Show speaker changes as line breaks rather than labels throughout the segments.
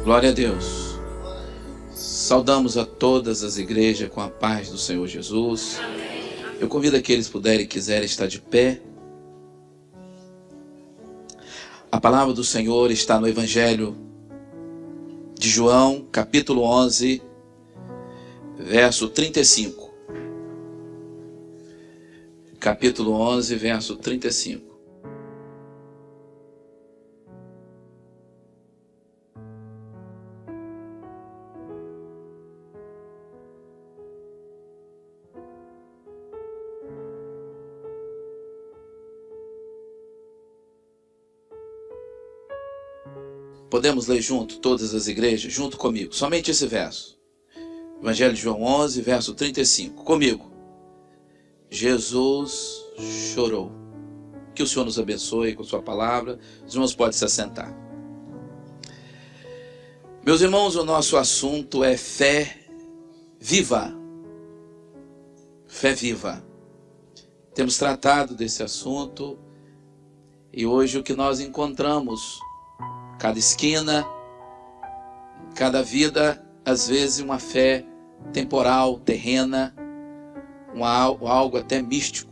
Glória a Deus. Saudamos a todas as igrejas com a paz do Senhor Jesus. Eu convido aqueles que puderem e quiserem estar de pé. A palavra do Senhor está no Evangelho de João, capítulo 11, verso 35. Capítulo 11, verso 35. Podemos ler junto, todas as igrejas, junto comigo, somente esse verso. Evangelho de João 11, verso 35. Comigo. Jesus chorou. Que o Senhor nos abençoe com sua palavra. Os irmãos podem se assentar. Meus irmãos, o nosso assunto é fé viva. Fé viva. Temos tratado desse assunto e hoje o que nós encontramos, cada esquina, cada vida, às vezes uma fé temporal, terrena, algo até místico.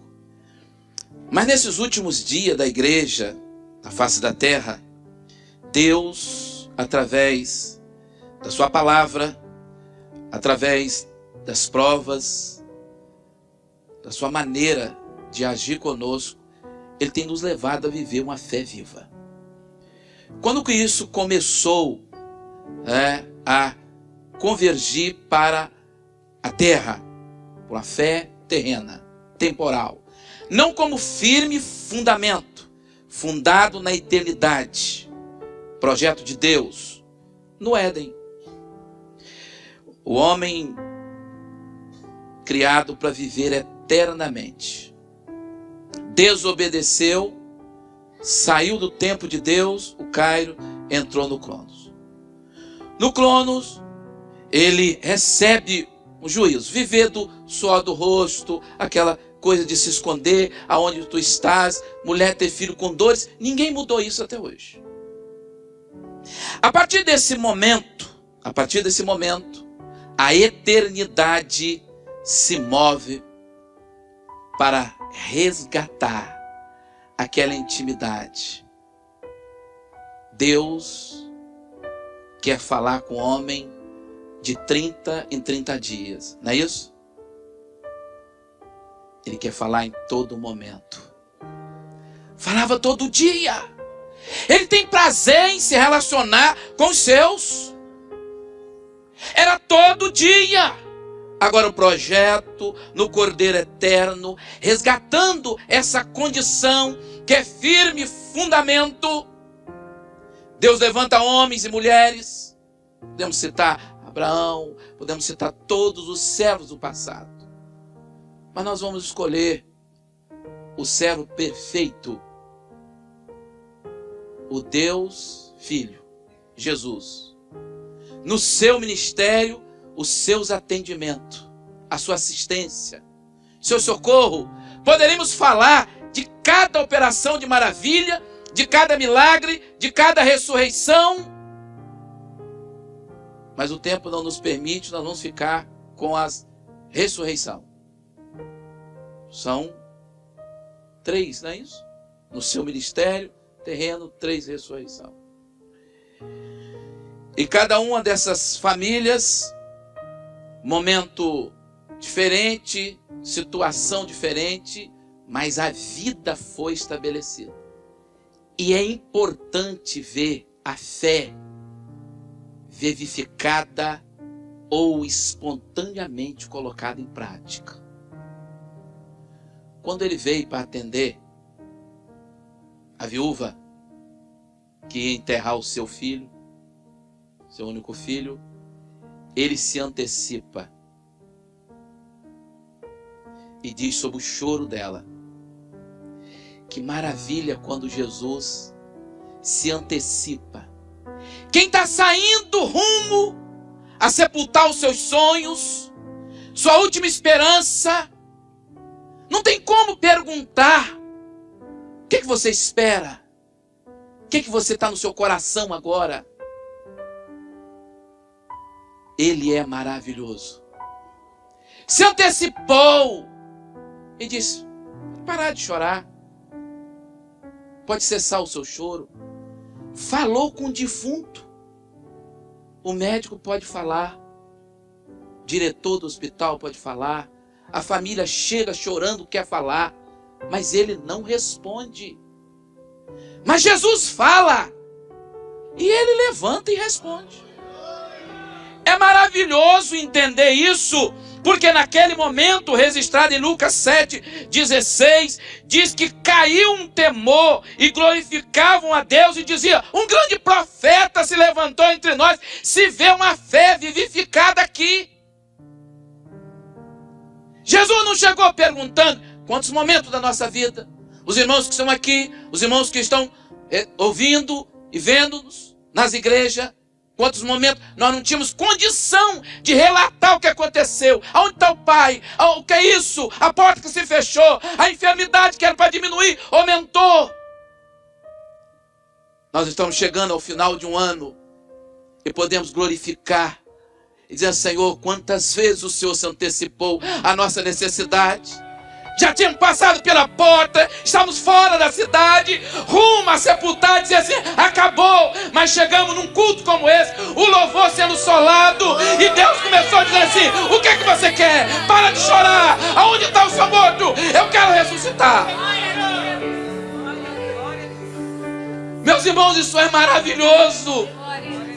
Mas nesses últimos dias da igreja, na face da terra, Deus, através da sua palavra, através das provas, da sua maneira de agir conosco, Ele tem nos levado a viver uma fé viva. Quando que isso começou a convergir para a terra, por uma fé terrena, temporal, não como firme fundamento, fundado na eternidade, projeto de Deus, no Éden. O homem criado para viver eternamente, desobedeceu, saiu do tempo de Deus, o Cairo entrou no Cronos. No Cronos, ele recebe um juízo, viver do suor do rosto, aquela coisa de se esconder, aonde tu estás, mulher ter filho com dores, ninguém mudou isso até hoje. A partir desse momento, a eternidade se move para resgatar aquela intimidade. Deus quer falar com o homem de 30 em 30 dias, não é isso? Ele quer falar em todo momento. Falava todo dia. Ele tem prazer em se relacionar com os seus. Era todo dia. Agora o projeto no Cordeiro Eterno, resgatando essa condição que é firme fundamento. Deus levanta homens e mulheres. Podemos citar Abraão, podemos citar todos os servos do passado. Mas nós vamos escolher o servo perfeito, o Deus Filho, Jesus. No seu ministério, os seus atendimentos, a sua assistência, seu socorro. Poderíamos falar de cada operação de maravilha, de cada milagre, de cada ressurreição. Mas o tempo não nos permite, nós vamos ficar com a ressurreição. São 3, não é isso? No seu ministério terreno, 3 ressurreição. E cada uma dessas famílias, momento diferente, situação diferente, mas a vida foi estabelecida. E é importante ver a fé vivificada ou espontaneamente colocada em prática. Quando ele veio para atender a viúva que ia enterrar o seu filho, seu único filho, ele se antecipa e diz sobre o choro dela. Que maravilha quando Jesus se antecipa. Quem está saindo rumo a sepultar os seus sonhos, sua última esperança, não tem como perguntar: o que você espera? O que você está no seu coração agora? Ele é maravilhoso. Se antecipou e disse: parar de chorar, pode cessar o seu choro. Falou com o defunto. O médico pode falar, o diretor do hospital pode falar, a família chega chorando, quer falar, mas ele não responde. Mas Jesus fala e ele levanta e responde. É maravilhoso entender isso, porque naquele momento, registrado em Lucas 7,16, diz que caiu um temor e glorificavam a Deus e dizia: um grande profeta se levantou entre nós, se vê uma fé vivificada aqui. Jesus não chegou perguntando quantos momentos da nossa vida, os irmãos que estão aqui, os irmãos que estão ouvindo e vendo-nos nas igrejas, quantos momentos nós não tínhamos condição de relatar o que aconteceu. Aonde está o pai? O que é isso? A porta que se fechou, a enfermidade que era para diminuir, aumentou. Nós estamos chegando ao final de um ano e podemos glorificar e dizer: Senhor, quantas vezes o Senhor se antecipou à nossa necessidade. Já tínhamos passado pela porta, estamos fora da cidade, rumo a sepultar, dizer assim: acabou. Mas chegamos num culto como esse, o louvor sendo solado, e Deus começou a dizer assim: o que é que você quer? Para de chorar. Aonde está o seu morto? Eu quero ressuscitar. Meus irmãos, isso é maravilhoso.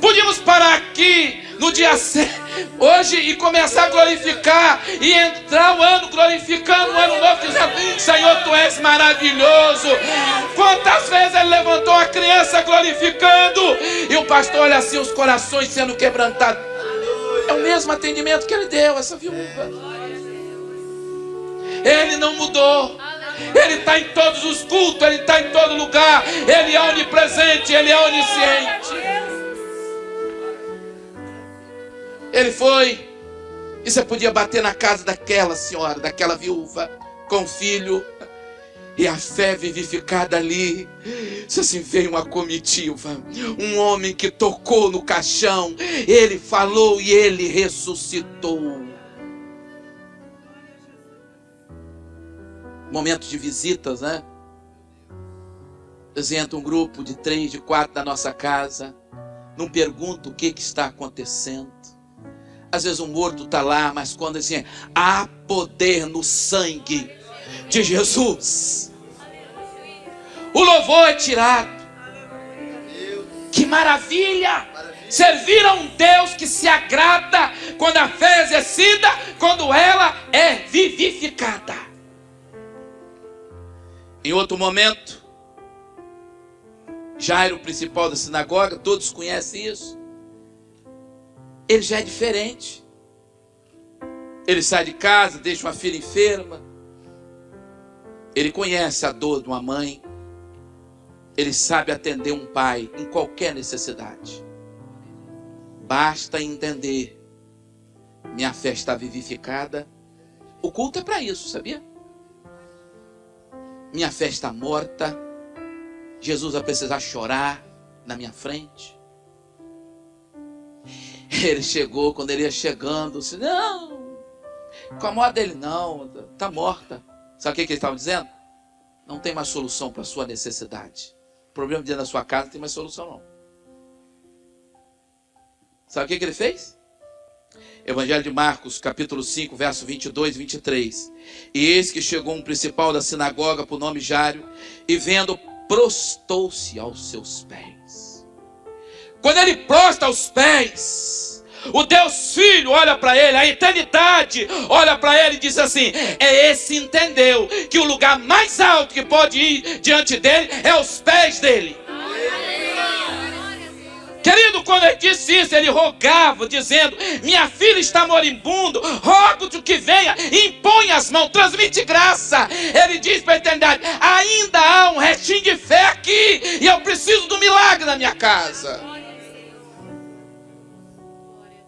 Podíamos parar aqui no dia 6, hoje, e começar a glorificar, e entrar o ano glorificando, o ano novo, dizendo: Senhor, Tu és maravilhoso. Quantas vezes ele levantou a criança glorificando, e o pastor olha assim, os corações sendo quebrantados. É o mesmo atendimento que ele deu a essa viúva. Ele não mudou. Ele está em todos os cultos, ele está em todo lugar, ele é onipresente, ele é onisciente. Ele foi, e você podia bater na casa daquela senhora, daquela viúva, com o filho, e a fé vivificada ali. Se assim veio uma comitiva, um homem que tocou no caixão, ele falou e ele ressuscitou. Momento de visitas, né? Entra um grupo de 3, de 4 da nossa casa, não pergunta o que está acontecendo. Às vezes um morto está lá, mas quando assim, há poder no sangue de Jesus, o louvor é tirado. Que maravilha! Servir a um Deus que se agrada quando a fé é exercida, quando ela é vivificada. Em outro momento, Jairo, o principal da sinagoga, todos conhecem isso. Ele já é diferente. Ele sai de casa, deixa uma filha enferma. Ele conhece a dor de uma mãe. Ele sabe atender um pai em qualquer necessidade. Basta entender: minha fé está vivificada. O culto é para isso, sabia? Minha fé está morta. Jesus vai precisar chorar na minha frente. Ele chegou, quando ele ia chegando, disse: não, incomoda ele não, está morta. Sabe o que ele estava dizendo? Não tem mais solução para a sua necessidade. O problema dentro da sua casa não tem mais solução não. Sabe o que ele fez? Evangelho de Marcos, capítulo 5, verso 22 e 23. E eis que chegou um principal da sinagoga, por nome Jairo, e vendo, prostou-se aos seus pés. Quando ele prostra aos pés, o Deus Filho olha para ele, a eternidade olha para ele e diz assim: esse entendeu que o lugar mais alto que pode ir diante dele é os pés dele. Querido, quando ele disse isso, ele rogava, dizendo: minha filha está moribunda, rogo-te que venha, impõe as mãos, transmite graça. Ele diz para a eternidade: ainda há um restinho de fé aqui, e eu preciso do milagre na minha casa.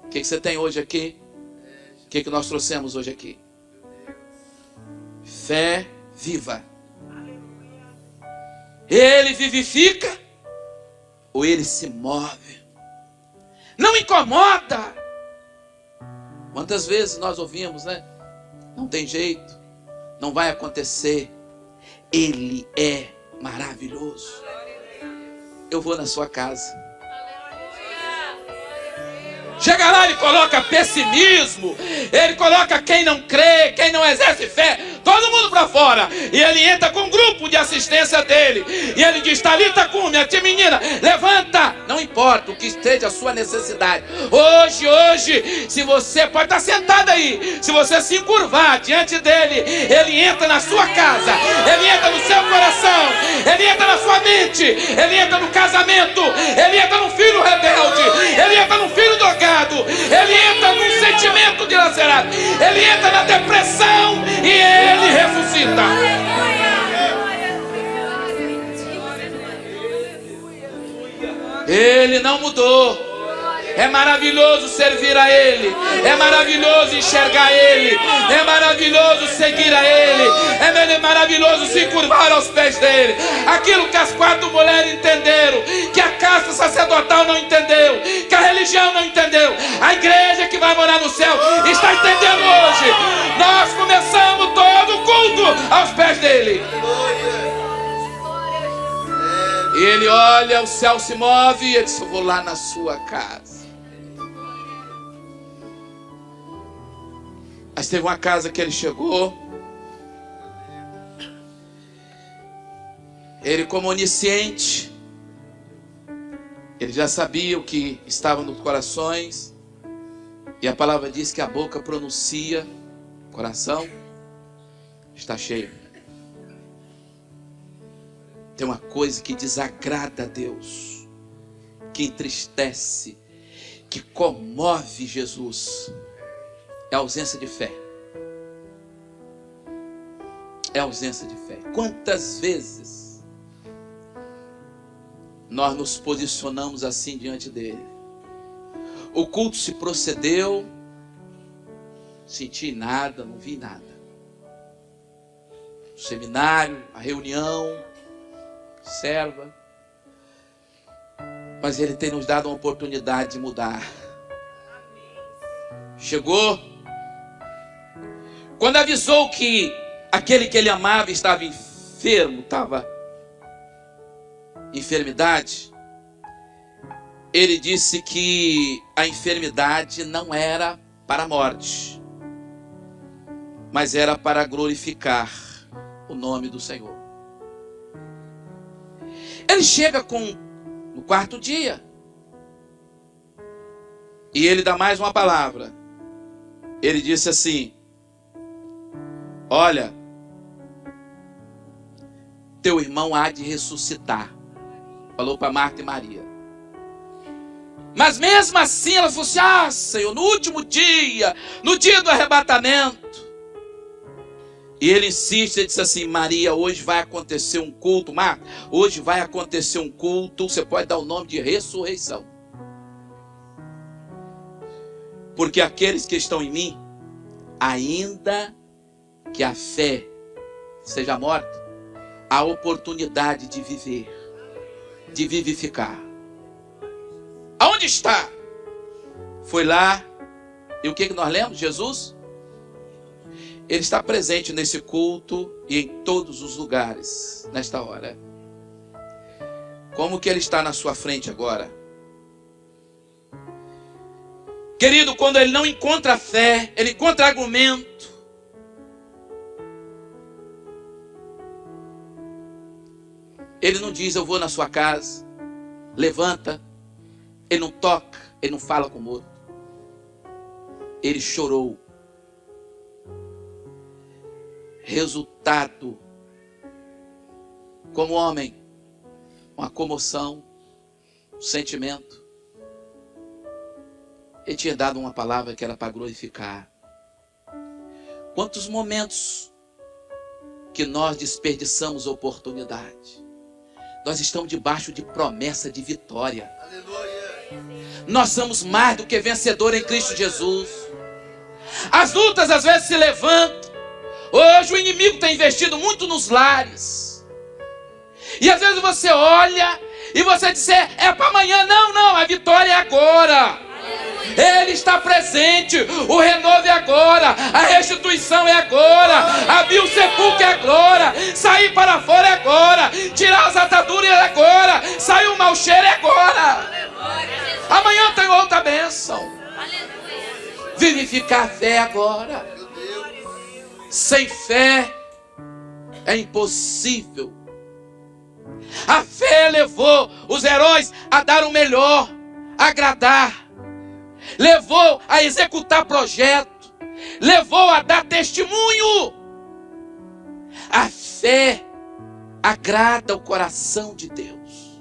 O que você tem hoje aqui? O que nós trouxemos hoje aqui? Fé viva. Ele vivifica ou ele se move? Não incomoda. Quantas vezes nós ouvimos, né? Não tem jeito, não vai acontecer. Ele é maravilhoso. Eu vou na sua casa. Chega lá, ele coloca pessimismo, ele coloca quem não crê, quem não exerce fé, todo mundo para fora. E ele entra com um grupo de assistência dele. E ele diz: Talita cumi, a tia menina, levanta. Não importa o que esteja a sua necessidade. Hoje, se você pode estar sentado aí, se você se encurvar diante dele, ele entra na sua casa, ele entra no seu coração, ele entra na sua mente, ele entra no casamento, ele entra no filho rebelde, ele entra no filho drogado, ele entra num sentimento dilacerado, ele entra na depressão e ele ressuscita. Ele não mudou. É maravilhoso servir a Ele, é maravilhoso enxergar Ele, é maravilhoso seguir a Ele, é maravilhoso se curvar aos pés dEle. Aquilo que as 4 mulheres entenderam, que a casta sacerdotal não entendeu, que a religião não entendeu, a igreja que vai morar no céu está entendendo hoje. Nós começamos todo o culto aos pés dEle. E Ele olha, o céu se move e Ele diz: eu vou lá na sua casa. Mas teve uma casa que Ele chegou. Ele, como onisciente, Ele já sabia o que estava nos corações. E a palavra diz que a boca pronuncia, o coração está cheio. Tem uma coisa que desagrada a Deus, que entristece, que comove Jesus. É a ausência de fé. É a ausência de fé. Quantas vezes nós nos posicionamos assim diante dele? O culto se procedeu, senti nada, não vi nada. O seminário, a reunião, serva. Mas Ele tem nos dado uma oportunidade de mudar. Chegou. Quando avisou que aquele que Ele amava estava enfermo, estava enfermidade, Ele disse que a enfermidade não era para a morte, mas era para glorificar o nome do Senhor. Ele chega no 4º dia e Ele dá mais uma palavra. Ele disse assim: olha, teu irmão há de ressuscitar. Falou para Marta e Maria. Mas mesmo assim ela falou assim: ah, Senhor, no último dia, no dia do arrebatamento. E Ele insiste, Ele disse assim: Maria, hoje vai acontecer um culto. Marta, hoje vai acontecer um culto. Você pode dar o nome de ressurreição. Porque aqueles que estão em mim, ainda que a fé seja morta, há oportunidade de viver, de vivificar. Aonde está? Foi lá. E o que nós lemos? Jesus? Ele está presente nesse culto e em todos os lugares, nesta hora. Como que Ele está na sua frente agora? Querido, quando Ele não encontra fé, Ele encontra argumento. Ele não diz: eu vou na sua casa, levanta. Ele não toca, Ele não fala com o outro. Ele chorou. Resultado, como homem, uma comoção, um sentimento. Ele tinha dado uma palavra que era para glorificar. Quantos momentos que nós desperdiçamos oportunidade. Nós estamos debaixo de promessa de vitória. Aleluia. Nós somos mais do que vencedores em Cristo Jesus. As lutas às vezes se levantam. Hoje o inimigo tem investido muito nos lares. E às vezes você olha e você diz: é para amanhã. Não, a vitória é agora. Ele está presente. O renovo é agora, a restituição é agora, abrir o sepulcro é agora, sair para fora é agora, tirar as ataduras é agora, sair o mau cheiro é agora. Amanhã tem outra bênção. Vivificar a fé agora. Sem fé é impossível. A fé levou os heróis a dar o melhor, a agradar, levou a executar projeto, levou a dar testemunho. A fé agrada o coração de Deus.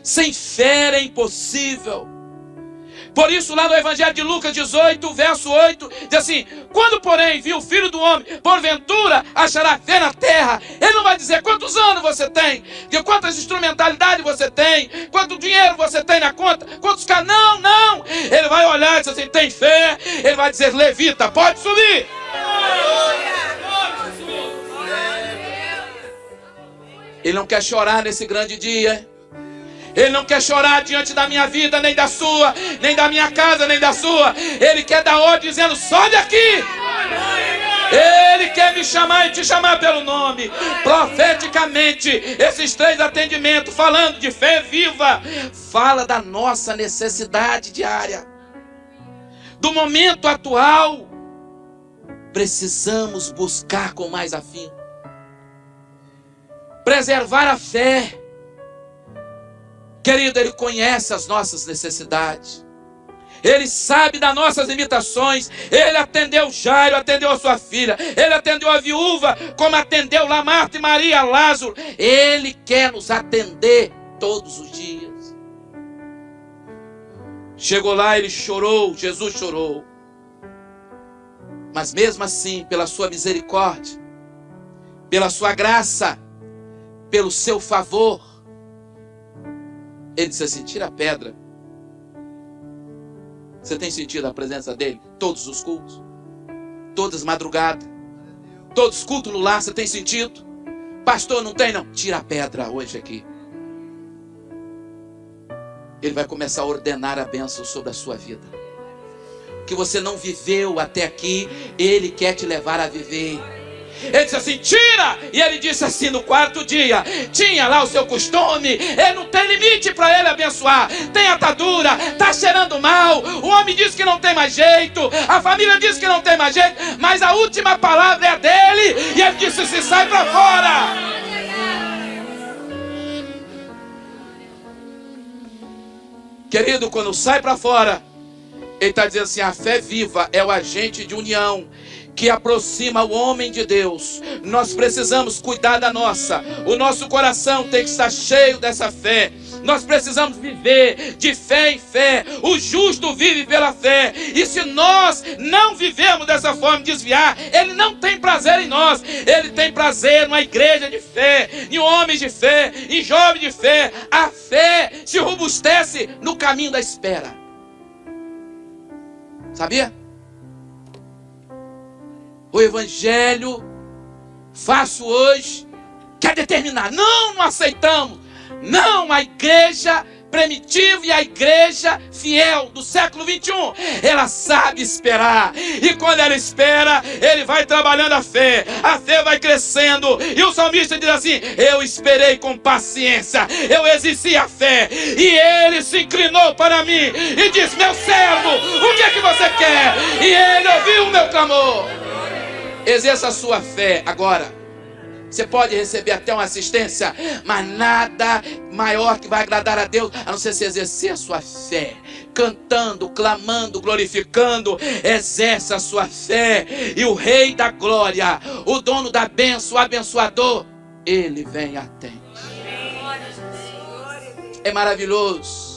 Sem fé é impossível. Por isso, lá no Evangelho de Lucas 18, verso 8, diz assim: quando, porém, viu o Filho do Homem, porventura achará fé na terra. Ele não vai dizer quantos anos você tem, quantas instrumentalidades você tem, quanto dinheiro você tem na conta, quantos caras. Não, não. Ele vai olhar e dizer assim: tem fé. Ele vai dizer: levita, pode subir. Ele não quer chorar nesse grande dia. Ele não quer chorar diante da minha vida, nem da sua, nem da minha casa, nem da sua. Ele quer dar ordem dizendo: sobe aqui. Ele quer me chamar e te chamar pelo nome. Profeticamente, esses 3 atendimentos, falando de fé viva, fala da nossa necessidade diária, do momento atual. Precisamos buscar com mais afinco, preservar a fé. Querido, Ele conhece as nossas necessidades. Ele sabe das nossas limitações. Ele atendeu Jairo, atendeu a sua filha. Ele atendeu a viúva, como atendeu lá Marta e Maria, Lázaro. Ele quer nos atender todos os dias. Chegou lá, Ele chorou, Jesus chorou. Mas mesmo assim, pela sua misericórdia, pela sua graça, pelo seu favor, Ele disse assim: tira a pedra. Você tem sentido a presença dele? Todos os cultos, todas as madrugadas, todos os cultos no lar, você tem sentido? Pastor, não tem não? Tira a pedra hoje aqui. Ele vai começar a ordenar a bênção sobre a sua vida. O que você não viveu até aqui, Ele quer te levar a viver. Ele disse assim: tira. E ele disse assim no 4º dia: tinha lá o seu costume. Ele não tem limite para ele abençoar. Tem atadura, está cheirando mal. O homem disse que não tem mais jeito, a família disse que não tem mais jeito, mas a última palavra é a dele. E ele disse assim: sai para fora. Querido, quando sai para fora, ele está dizendo assim: a fé viva é o agente de união que aproxima o homem de Deus. Nós precisamos cuidar da nossa. O nosso coração tem que estar cheio dessa fé. Nós precisamos viver de fé em fé. O justo vive pela fé. E se nós não vivemos dessa forma, desviar, Ele não tem prazer em nós. Ele tem prazer numa igreja de fé, em homens de fé, em jovens de fé. A fé se robustece no caminho da espera. Sabia? O evangelho faço hoje quer determinar: não aceitamos. Não, a igreja primitiva e a igreja fiel do século 21, ela sabe esperar. E quando ela espera, ele vai trabalhando a fé vai crescendo. E o salmista diz assim: eu esperei com paciência, eu exerci a fé, e ele se inclinou para mim e disse: meu servo, o que é que você quer? E ele ouviu o meu clamor. Exerça a sua fé agora. Você pode receber até uma assistência, mas nada maior que vai agradar a Deus a não ser se exercer a sua fé, cantando, clamando, glorificando. Exerce a sua fé, e o Rei da Glória, o dono da bênção, o abençoador, Ele vem e atende. É maravilhoso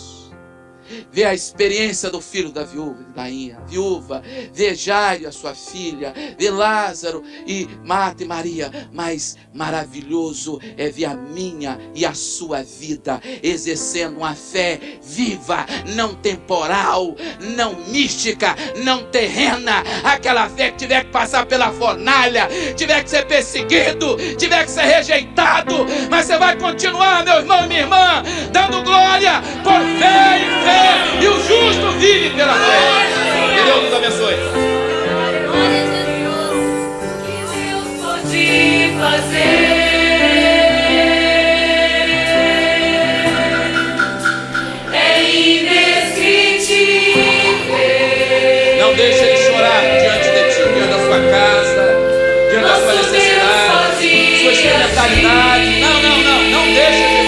ver a experiência do filho da viúva, ver Jairo, a sua filha, ver Lázaro e Marta e Maria. Mas maravilhoso é ver a minha e a sua vida exercendo uma fé viva, não temporal, não mística, não terrena. Aquela fé que tiver que passar pela fornalha, tiver que ser perseguido, tiver que ser rejeitado, mas você vai continuar, meu irmão e minha irmã, dando glória por fé em fé. E o justo vive pela fé. sua necessidade, sua instrumentalidade. Não deixa